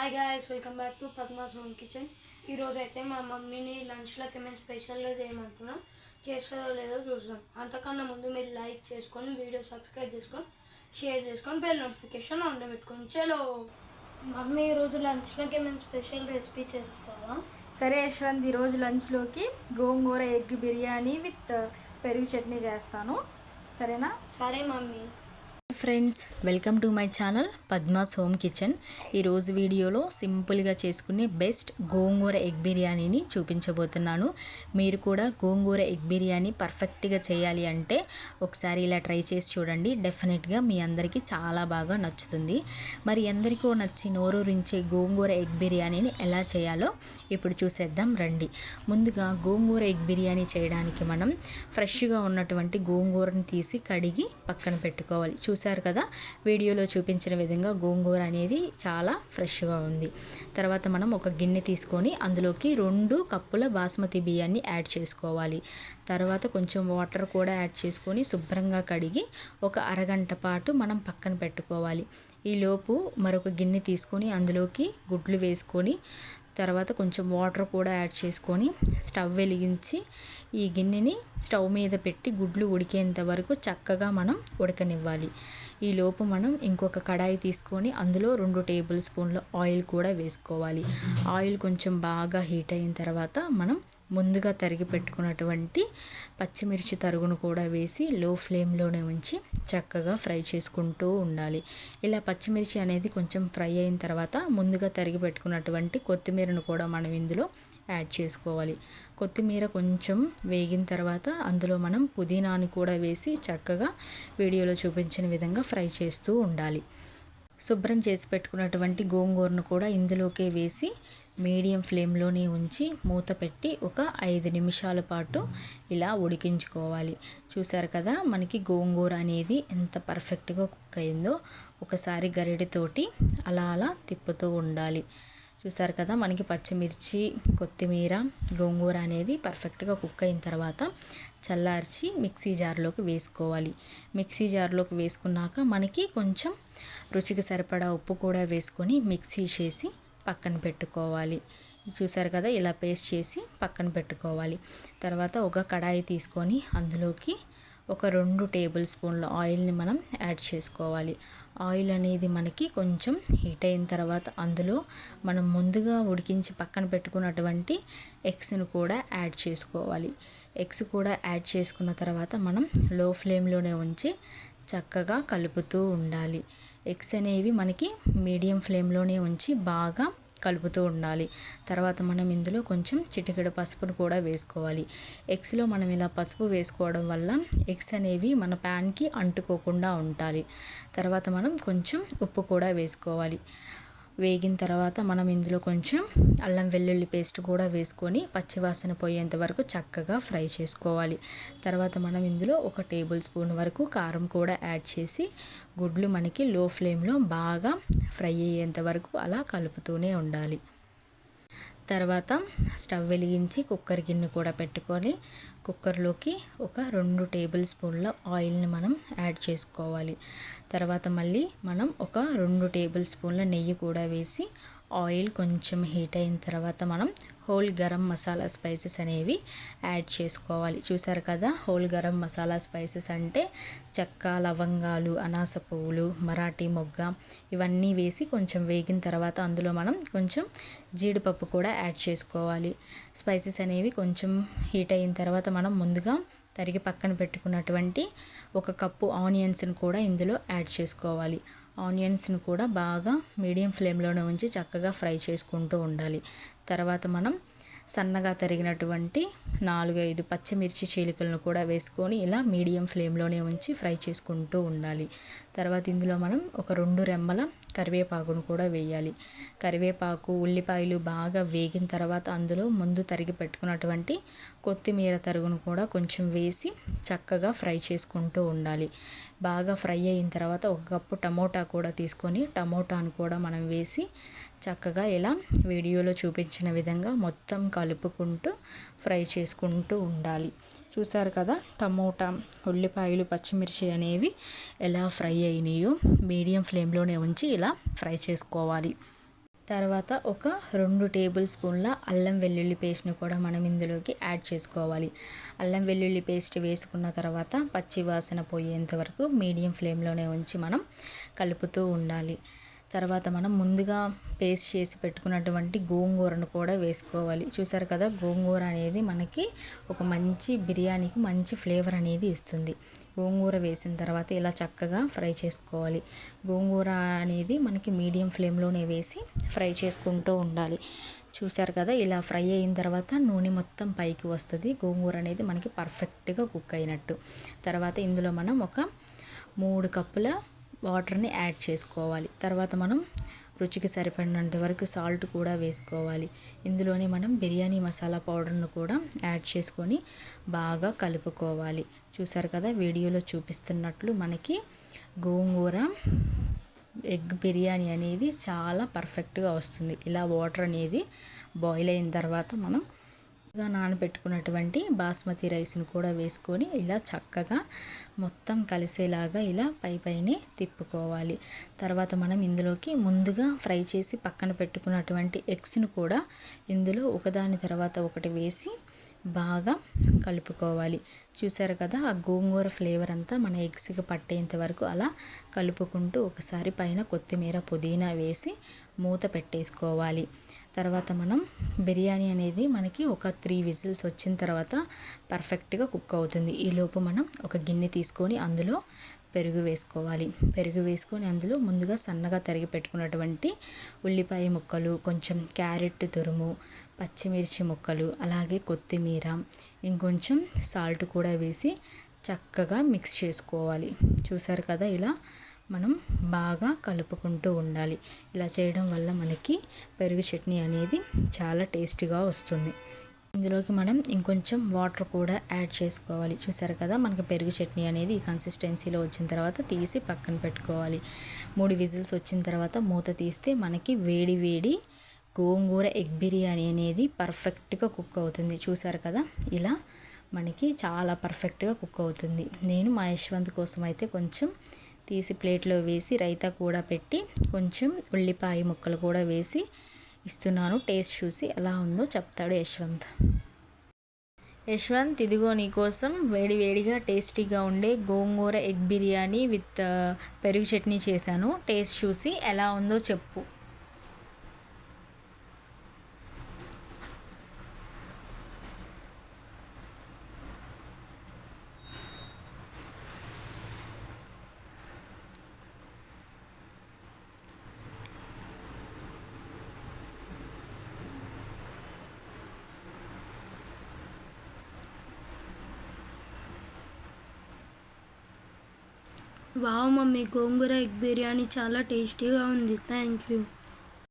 Hi guys, welcome back to Padma's home kitchen. ఈరోజు అయితే మా మమ్మీని లంచ్లోకి ఏమైనా స్పెషల్గా చేయమంటున్నా. చేస్తుందో లేదో చూద్దాం. అంతకన్నా ముందు మీరు లైక్ చేసుకొని, వీడియో సబ్స్క్రైబ్ చేసుకొని, షేర్ చేసుకొని, బెల్ నోటిఫికేషన్ ఆన్లో పెట్టుకొని. చలో మమ్మీ, ఈరోజు లంచ్లోకి ఏమైనా స్పెషల్ రెసిపీ చేస్తావా? సరే యశ్వంత్, ఈరోజు లంచ్లోకి గోంగూర ఎగ్ బిర్యానీ విత్ పెరుగు చట్నీ చేస్తాను. సరేనా? సరే mummy. Friends, welcome to my channel Padma's home kitchen. ఈరోజు వీడియోలో సింపుల్గా చేసుకునే బెస్ట్ గోంగూర ఎగ్ బిర్యానీని చూపించబోతున్నాను. మీరు కూడా గోంగూర ఎగ్ బిర్యానీ పర్ఫెక్ట్గా చేయాలి అంటే ఒకసారి ఇలా ట్రై చేసి చూడండి. డెఫినెట్గా మీ అందరికీ చాలా బాగా నచ్చుతుంది. మరి ఎందరికో నచ్చి నోరూరించే గోంగూర ఎగ్ బిర్యానీని ఎలా చేయాలో ఇప్పుడు చూసేద్దాం రండి. ముందుగా గోంగూర ఎగ్ బిర్యానీ చేయడానికి మనం ఫ్రెష్గా ఉన్నటువంటి గోంగూరని తీసి కడిగి పక్కన పెట్టుకోవాలి. చూసారు కదా, వీడియోలో చూపించిన విధంగా గోంగూర అనేది చాలా ఫ్రెష్గా ఉంది. తర్వాత మనం ఒక గిన్నె తీసుకొని అందులోకి 2 కప్పుల బాస్మతి బియ్యాన్ని యాడ్ చేసుకోవాలి. తర్వాత కొంచెం వాటర్ కూడా యాడ్ చేసుకొని శుభ్రంగా కడిగి ఒక అరగంట పాటు మనం పక్కన పెట్టుకోవాలి. ఈలోపు మరొక గిన్నె తీసుకొని అందులోకి గుడ్లు వేసుకొని తర్వాత కొంచెం వాటర్ కూడా యాడ్ చేసుకొని స్టవ్ వెలిగించి ఈ గిన్నెని స్టవ్ మీద పెట్టి గుడ్లు ఉడికేంత వరకు చక్కగా మనం ఉడకనివ్వాలి. ఈలోపు మనం ఇంకొక కడాయి తీసుకొని అందులో 2 టేబుల్ స్పూన్ల ఆయిల్ కూడా వేసుకోవాలి. ఆయిల్ కొంచెం బాగా హీట్ అయిన తర్వాత మనం ముందుగా తరిగి పెట్టుకున్నటువంటి పచ్చిమిర్చి తరుగును కూడా వేసి లో ఫ్లేమ్లోనే ఉంచి చక్కగా ఫ్రై చేసుకుంటూ ఉండాలి. ఇలా పచ్చిమిర్చి అనేది కొంచెం ఫ్రై అయిన తర్వాత ముందుగా తరిగి పెట్టుకున్నటువంటి కొత్తిమీరను కూడా మనం ఇందులో యాడ్ చేసుకోవాలి. కొత్తిమీర కొంచెం వేగిన తర్వాత అందులో మనం పుదీనాను కూడా వేసి చక్కగా వీడియోలో చూపించిన విధంగా ఫ్రై చేస్తూ ఉండాలి. శుభ్రం చేసి పెట్టుకున్నటువంటి గోంగూరను కూడా ఇందులోకే వేసి మీడియం ఫ్లేమ్లోనే ఉంచి మూత పెట్టి ఒక 5 నిమిషాల పాటు ఇలా ఉడికించుకోవాలి. చూసారు కదా, మనకి గోంగూర అనేది ఎంత పర్ఫెక్ట్గా కుక్ అయిందో. ఒకసారి గరిటెతోటి అలా అలా తిప్పుతూ ఉండాలి. చూసారు కదా, మనకి పచ్చిమిర్చి, కొత్తిమీర, గోంగూర అనేది పర్ఫెక్ట్గా కుక్ అయిన తర్వాత చల్లార్చి మిక్సీ జార్లోకి వేసుకోవాలి. మిక్సీ జార్లోకి వేసుకున్నాక మనకి కొంచెం రుచికి సరిపడా ఉప్పు కూడా వేసుకొని మిక్సీ చేసి పక్కన పెట్టుకోవాలి. చూసారు కదా, ఇలా పేస్ట్ చేసి పక్కన పెట్టుకోవాలి. తర్వాత ఒక కడాయి తీసుకొని అందులోకి ఒక 2 టేబుల్ స్పూన్ల ఆయిల్ని మనం యాడ్ చేసుకోవాలి. ఆయిల్ అనేది మనకి కొంచెం హీట్ అయిన తర్వాత అందులో మనం ముందుగా ఉడికించి పక్కన పెట్టుకున్నటువంటి ఎగ్స్ను కూడా యాడ్ చేసుకోవాలి. ఎగ్స్ కూడా యాడ్ చేసుకున్న తర్వాత మనం లో ఫ్లేమ్లోనే ఉంచి చక్కగా కలుపుతూ ఉండాలి. ఎగ్స్ అనేవి మనకి మీడియం ఫ్లేమ్లోనే ఉంచి బాగా కలుపుతూ ఉండాలి. తర్వాత మనం ఇందులో కొంచెం చిటికెడు పసుపును కూడా వేసుకోవాలి. ఎగ్స్లో మనం ఇలా పసుపు వేసుకోవడం వల్ల ఎగ్స్ అనేవి మన ప్యాన్కి అంటుకోకుండా ఉంటాయి. తర్వాత మనం కొంచెం ఉప్పు కూడా వేసుకోవాలి. వేగిన తర్వాత మనం ఇందులో కొంచెం అల్లం వెల్లుల్లి పేస్ట్ కూడా వేసుకొని పచ్చివాసన పోయేంత వరకు చక్కగా ఫ్రై చేసుకోవాలి. తర్వాత మనం ఇందులో ఒక టేబుల్ స్పూన్ వరకు కారం కూడా యాడ్ చేసి గుడ్లు మనకి లో ఫ్లేమ్లో బాగా ఫ్రై అయ్యేంత వరకు అలా కలుపుతూనే ఉండాలి. తర్వాత స్టవ్ వెలిగించి కుక్కర్ గిన్నె కూడా పెట్టుకొని కుక్కర్లోకి ఒక 2 టేబుల్ స్పూన్ల ఆయిల్ని మనం యాడ్ చేసుకోవాలి. తర్వాత మళ్ళీ మనం ఒక 2 టేబుల్ స్పూన్ల నెయ్యి కూడా వేసి ఆయిల్ కొంచెం హీట్ అయిన తర్వాత మనం హోల్ గరం మసాలా స్పైసెస్ అనేవి యాడ్ చేసుకోవాలి. చూసారు కదా, హోల్ గరం మసాలా స్పైసెస్ అంటే చెక్క, లవంగాలు, అనాస పువ్వులు, మరాఠీ మొగ్గ ఇవన్నీ వేసి కొంచెం వేగిన తర్వాత అందులో మనం కొంచెం జీడిపప్పు కూడా యాడ్ చేసుకోవాలి. స్పైసెస్ అనేవి కొంచెం హీట్ అయిన తర్వాత మనం ముందుగా తరిగి పక్కన పెట్టుకున్నటువంటి 1 కప్పు ఆనియన్స్ని కూడా ఇందులో యాడ్ చేసుకోవాలి. ఆనియన్స్ని కూడా బాగా మీడియం ఫ్లేమ్లోనే ఉంచి చక్కగా ఫ్రై చేసుకుంటూ ఉండాలి. తర్వాత మనం సన్నగా తరిగినటువంటి 4-5 పచ్చిమిర్చి చీలికలను కూడా వేసుకొని ఇలా మీడియం ఫ్లేమ్లోనే ఉంచి ఫ్రై చేసుకుంటూ ఉండాలి. తర్వాత ఇందులో మనం ఒక 2 రెమ్మల కరివేపాకును కూడా వేయాలి. కరివేపాకు, ఉల్లిపాయలు బాగా వేగిన తర్వాత అందులో ముందు తరిగి పెట్టుకున్నటువంటి కొత్తిమీర తరుగును కూడా కొంచెం వేసి చక్కగా ఫ్రై చేసుకుంటూ ఉండాలి. బాగా ఫ్రై అయిన తర్వాత 1 కప్పు టమోటా కూడా తీసుకొని టమోటాను కూడా మనం వేసి చక్కగా ఇలా వీడియోలో చూపించిన విధంగా మొత్తం కలుపుకుంటూ ఫ్రై చేసుకుంటూ ఉండాలి. చూసారు కదా, టమోటా, ఉల్లిపాయలు, పచ్చిమిర్చి అనేవి ఎలా ఫ్రై అయినాయో మీడియం ఫ్లేమ్లోనే ఉంచి ఇలా ఫ్రై చేసుకోవాలి. తర్వాత ఒక 2 టేబుల్ స్పూన్ల అల్లం వెల్లుల్లి పేస్ట్ని కూడా మనం ఇందులోకి యాడ్ చేసుకోవాలి. అల్లం వెల్లుల్లి పేస్ట్ వేసుకున్న తర్వాత పచ్చి వాసన పోయేంత వరకు మీడియం ఫ్లేమ్లోనే ఉంచి మనం కలుపుతూ ఉండాలి. తర్వాత మనం ముందుగా పేస్ట్ చేసి పెట్టుకున్నటువంటి గోంగూరను కూడా వేసుకోవాలి. చూసారు కదా, గోంగూర అనేది మనకి ఒక మంచి బిర్యానీకి మంచి ఫ్లేవర్ అనేది ఇస్తుంది. గోంగూర వేసిన తర్వాత ఇలా చక్కగా ఫ్రై చేసుకోవాలి. గోంగూర అనేది మనకి మీడియం ఫ్లేమ్లోనే వేసి ఫ్రై చేసుకుంటూ ఉండాలి. చూసారు కదా, ఇలా ఫ్రై అయిన తర్వాత నూనె మొత్తం పైకి వస్తుంది. గోంగూర అనేది మనకి పర్ఫెక్ట్గా కుక్ అయినట్టు. తర్వాత ఇందులో మనం ఒక 3 కప్పుల వాటర్ని యాడ్ చేసుకోవాలి. తర్వాత మనం రుచికి సరిపడినంత వరకు సాల్ట్ కూడా వేసుకోవాలి. ఇందులోనే మనం బిర్యానీ మసాలా పౌడర్ను కూడా యాడ్ చేసుకొని బాగా కలుపుకోవాలి. చూసారు కదా, వీడియోలో చూపిస్తున్నట్లు మనకి గోంగూర ఎగ్ బిర్యానీ అనేది చాలా పర్ఫెక్ట్గా వస్తుంది. ఇలా వాటర్ అనేది బాయిల్ అయిన తర్వాత మనం నానబెట్టుకున్నటువంటి బాస్మతి రైస్ని కూడా వేసుకొని ఇలా చక్కగా మొత్తం కలిసేలాగా ఇలా పైనే తిప్పుకోవాలి. తర్వాత మనం ఇందులోకి ముందుగా ఫ్రై చేసి పక్కన పెట్టుకున్నటువంటి ఎగ్స్ను కూడా ఇందులో ఒకదాని తర్వాత ఒకటి వేసి బాగా కలుపుకోవాలి. చూసారు కదా, ఆ గోంగూర ఫ్లేవర్ అంతా మన ఎగ్స్కి పట్టేంత వరకు అలా కలుపుకుంటూ ఒకసారి పైన కొత్తిమీర పుదీనా వేసి మూత పెట్టేసుకోవాలి. తర్వాత మనం బిర్యానీ అనేది మనకి ఒక 3 విజిల్స్ వచ్చిన తర్వాత పర్ఫెక్ట్గా కుక్ అవుతుంది. ఈలోపు మనం ఒక గిన్నె తీసుకొని అందులో పెరుగు వేసుకోవాలి. పెరుగు వేసుకొని అందులో ముందుగా సన్నగా తరిగి పెట్టుకున్నటువంటి ఉల్లిపాయ ముక్కలు, కొంచెం క్యారెట్ తురుము, పచ్చిమిర్చి ముక్కలు, అలాగే కొత్తిమీర, ఇంకొంచెం సాల్ట్ కూడా వేసి చక్కగా మిక్స్ చేసుకోవాలి. చూసారు కదా, ఇలా మనం బాగా కలుపుకుంటూ ఉండాలి. ఇలా చేయడం వల్ల మనకి పెరుగు చట్నీ అనేది చాలా టేస్టీగా వస్తుంది. ఇందులోకి మనం ఇంకొంచెం వాటర్ కూడా యాడ్ చేసుకోవాలి. చూసారు కదా, మనకి పెరుగు చట్నీ అనేది ఈ కన్సిస్టెన్సీలో వచ్చిన తర్వాత తీసి పక్కన పెట్టుకోవాలి. 3 విజిల్స్ వచ్చిన తర్వాత మూత తీస్తే మనకి వేడి వేడి గోంగూర ఎగ్ బిర్యానీ అనేది పర్ఫెక్ట్గా కుక్ అవుతుంది. చూసారు కదా, ఇలా మనకి చాలా పర్ఫెక్ట్గా కుక్ అవుతుంది. నేను మా యశ్వంత్ కోసం అయితే కొంచెం తీసి ప్లేట్లో వేసి రైతా కూడా పెట్టి కొంచెం ఉల్లిపాయ ముక్కలు కూడా వేసి ఇస్తున్నాను. టేస్ట్ చూసి ఎలా ఉందో చెప్తాడు యశ్వంత్. యశ్వంత్, ఇదిగో నీకోసం వేడివేడిగా టేస్టీగా ఉండే గోంగూర ఎగ్ బిర్యానీ విత్ పెరుగు చట్నీ చేశాను. టేస్ట్ చూసి ఎలా ఉందో చెప్పు. వావ్ మమ్మీ, గోంగూర ఎగ్ బిర్యానీ చాలా టేస్టీగా ఉంది. Thank you.